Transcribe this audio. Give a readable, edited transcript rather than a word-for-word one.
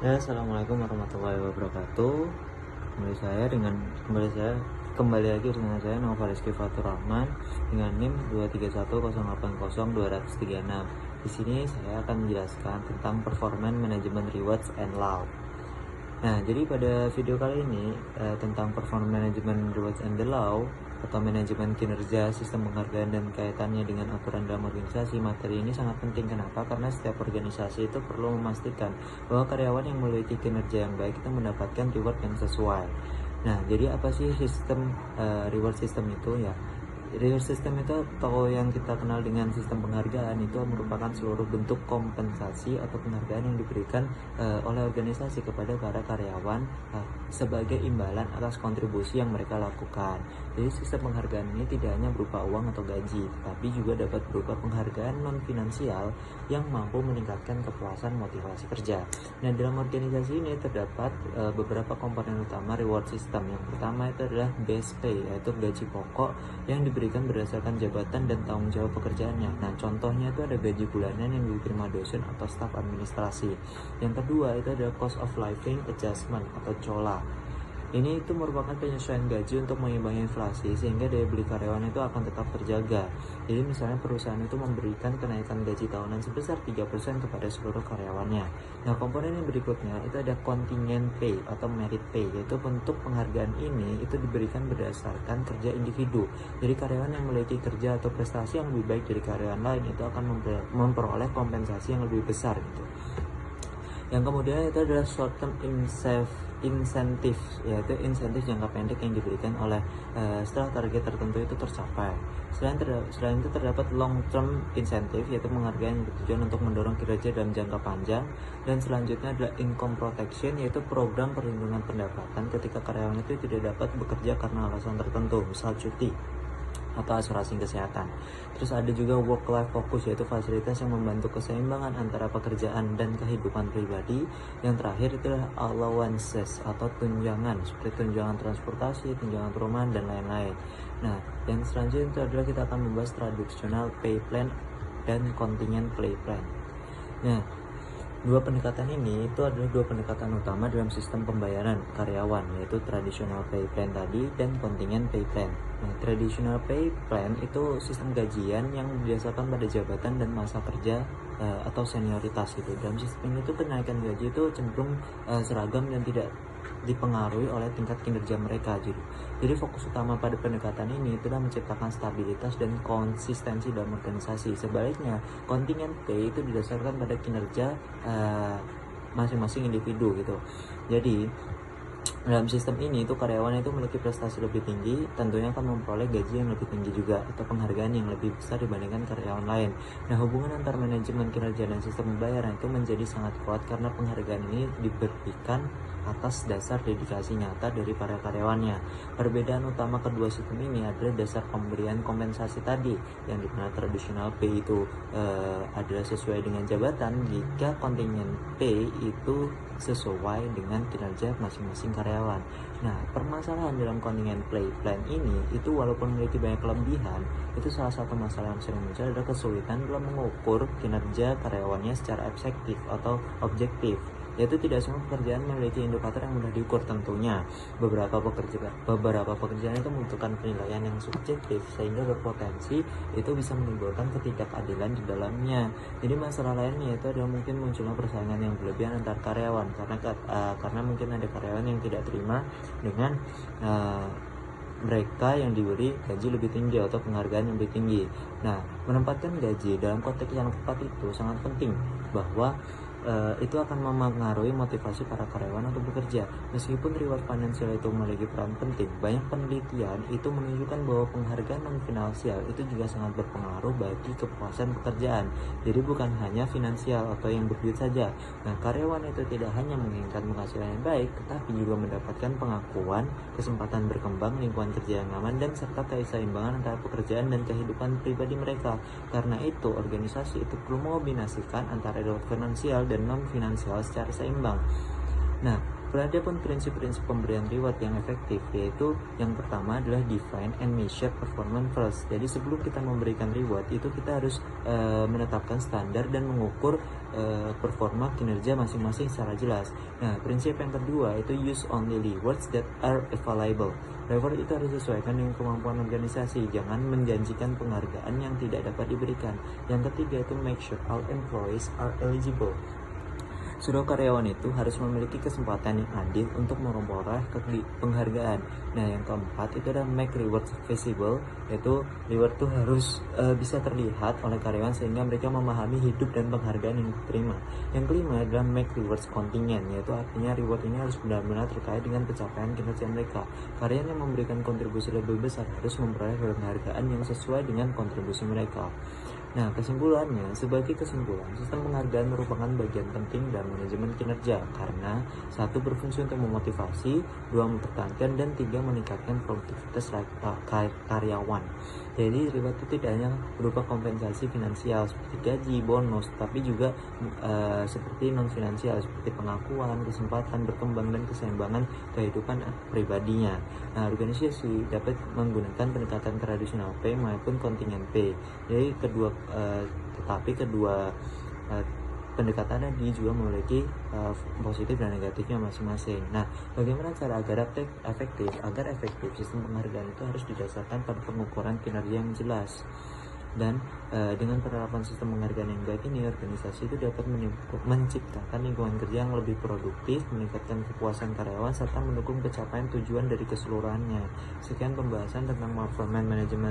Ya, assalamualaikum warahmatullahi wabarakatuh. Kembali lagi dengan saya Nova Rizky Fatur Rahman dengan NIM 231080236. Di sini saya akan menjelaskan tentang performance management rewards and law. Nah, jadi pada video kali ini tentang performance management rewards and the law atau manajemen kinerja, sistem penghargaan dan kaitannya dengan aturan dalam organisasi. Materi ini sangat penting. Kenapa? Karena setiap organisasi itu perlu memastikan bahwa karyawan yang memiliki kinerja yang baik itu mendapatkan reward yang sesuai. Nah, jadi apa sih sistem reward system itu ya? Reward system itu atau yang kita kenal dengan sistem penghargaan itu merupakan seluruh bentuk kompensasi atau penghargaan yang diberikan oleh organisasi kepada para karyawan sebagai imbalan atas kontribusi yang mereka lakukan. Jadi sistem penghargaan ini tidak hanya berupa uang atau gaji, tapi juga dapat berupa penghargaan non finansial yang mampu meningkatkan kepuasan motivasi kerja. Nah, dalam organisasi ini terdapat beberapa komponen utama reward system. Yang pertama itu adalah base pay, yaitu gaji pokok yang diberikan berdasarkan jabatan dan tanggung jawab pekerjaannya. Nah, contohnya itu ada gaji bulanan yang diterima dosen atau staf administrasi. Yang kedua itu ada cost of living adjustment atau COLA. Ini itu merupakan penyesuaian gaji untuk mengimbangi inflasi sehingga daya beli karyawan itu akan tetap terjaga. Jadi misalnya perusahaan itu memberikan kenaikan gaji tahunan sebesar 3% kepada seluruh karyawannya. Nah, komponen yang berikutnya itu ada contingent pay atau merit pay, yaitu bentuk penghargaan ini itu diberikan berdasarkan kerja individu. Jadi karyawan yang memiliki kerja atau prestasi yang lebih baik dari karyawan lain itu akan memperoleh kompensasi yang lebih besar gitu. Yang kemudian itu adalah short term insentif, yaitu insentif jangka pendek yang diberikan oleh setelah target tertentu itu tercapai. Selain itu terdapat long term insentif, yaitu penghargaan yang bertujuan untuk mendorong kinerja dalam jangka panjang. Dan selanjutnya adalah income protection, yaitu program perlindungan pendapatan ketika karyawan itu tidak dapat bekerja karena alasan tertentu, misal cuti atau asuransi kesehatan. Terus ada juga work life focus, yaitu fasilitas yang membantu keseimbangan antara pekerjaan dan kehidupan pribadi. Yang terakhir itulah allowances atau tunjangan seperti tunjangan transportasi, tunjangan perumahan dan lain-lain. Nah, yang selanjutnya itu adalah kita akan membahas traditional pay plan dan contingent pay plan. Nah, dua pendekatan ini itu adalah dua pendekatan utama dalam sistem pembayaran karyawan, yaitu traditional pay plan tadi dan contingent pay plan. Nah, traditional pay plan itu sistem gajian yang berdasarkan pada jabatan dan masa kerja atau senioritas gitu. Dalam sistem ini tuh kenaikan gaji itu cenderung seragam dan tidak dipengaruhi oleh tingkat kinerja mereka. Jadi fokus utama pada pendekatan ini adalah menciptakan stabilitas dan konsistensi dalam organisasi. Sebaliknya, contingent pay itu didasarkan pada kinerja masing-masing individu gitu. Jadi dalam sistem ini itu karyawan itu memiliki prestasi lebih tinggi, tentunya akan memperoleh gaji yang lebih tinggi juga atau penghargaan yang lebih besar dibandingkan karyawan lain. Nah, hubungan antar manajemen kinerja dan sistem pembayaran itu menjadi sangat kuat karena penghargaan ini diberikan atas dasar dedikasi nyata dari para karyawannya. Perbedaan utama kedua sistem ini adalah dasar pemberian kompensasi tadi, yang dimana traditional pay itu adalah sesuai dengan jabatan, jika contingent pay itu sesuai dengan kinerja masing-masing karyawan. Nah, permasalahan dalam contingent pay plan ini itu walaupun memiliki banyak kelebihan, itu salah satu masalah yang sering muncul adalah kesulitan dalam mengukur kinerja karyawannya secara objektif atau objektif. Yaitu tidak semua pekerjaan memiliki indikator yang mudah diukur tentunya. Beberapa pekerjaan itu membutuhkan penilaian yang subjektif sehingga berpotensi itu bisa menimbulkan ketidakadilan di dalamnya. Jadi masalah lainnya itu adalah mungkin munculnya persaingan yang berlebihan antar karyawan karena mungkin ada karyawan yang tidak terima dengan mereka yang diberi gaji lebih tinggi atau penghargaan yang lebih tinggi. Nah, menempatkan gaji dalam konteks yang tepat itu sangat penting, bahwa itu akan mempengaruhi motivasi para karyawan untuk bekerja. Meskipun reward finansial itu memiliki peran penting, banyak penelitian itu menunjukkan bahwa penghargaan non finansial itu juga sangat berpengaruh bagi kepuasan pekerjaan. Jadi bukan hanya finansial atau yang berduit saja. Nah, karyawan itu tidak hanya menginginkan penghasilan yang baik, tetapi juga mendapatkan pengakuan, kesempatan berkembang, lingkungan kerja yang aman, dan serta keseimbangan antara pekerjaan dan kehidupan pribadi mereka. Karena itu, organisasi itu perlu mengombinasikan antara reward finansial dan non finansial secara seimbang. Nah, Ada pun prinsip-prinsip pemberian reward yang efektif, yaitu yang pertama adalah define and measure performance first. Jadi sebelum kita memberikan reward itu kita harus menetapkan standar dan mengukur performa kinerja masing-masing secara jelas. Nah, prinsip yang kedua itu use only rewards that are available. Reward itu harus disesuaikan dengan kemampuan organisasi, jangan menjanjikan penghargaan yang tidak dapat diberikan. Yang ketiga itu make sure all employees are eligible. Seluruh karyawan itu harus memiliki kesempatan yang adil untuk memperoleh penghargaan. Nah, yang keempat itu adalah make rewards visible, yaitu reward itu harus bisa terlihat oleh karyawan sehingga mereka memahami hidup dan penghargaan yang diterima. Yang kelima adalah make rewards contingent, yaitu artinya reward ini harus benar-benar terkait dengan pencapaian kinerja mereka. Karyawan yang memberikan kontribusi lebih besar harus memperoleh penghargaan yang sesuai dengan kontribusi mereka. Nah, kesimpulannya, sebagai kesimpulan, sistem penghargaan merupakan bagian penting dalam manajemen kinerja karena satu, berfungsi untuk memotivasi, dua, mempertahankan, dan tiga, meningkatkan produktivitas karyawan. Jadi reward itu tidak hanya berupa kompensasi finansial seperti gaji, bonus, tapi juga seperti non finansial seperti pengakuan, kesempatan berkembang, dan keseimbangan kehidupan pribadinya. Nah, organisasi dapat menggunakan pendekatan tradisional pay maupun kontingen pay. Jadi tetapi kedua pendekatan tadi juga memiliki positif dan negatifnya masing-masing. Nah, bagaimana cara agar efektif sistem penghargaan itu harus didasarkan pada pengukuran kinerja yang jelas. Dan dengan penerapan sistem penghargaan yang baik ini, organisasi itu dapat menciptakan lingkungan kerja yang lebih produktif, meningkatkan kepuasan karyawan, serta mendukung pencapaian tujuan dari keseluruhannya. Sekian pembahasan tentang performance management.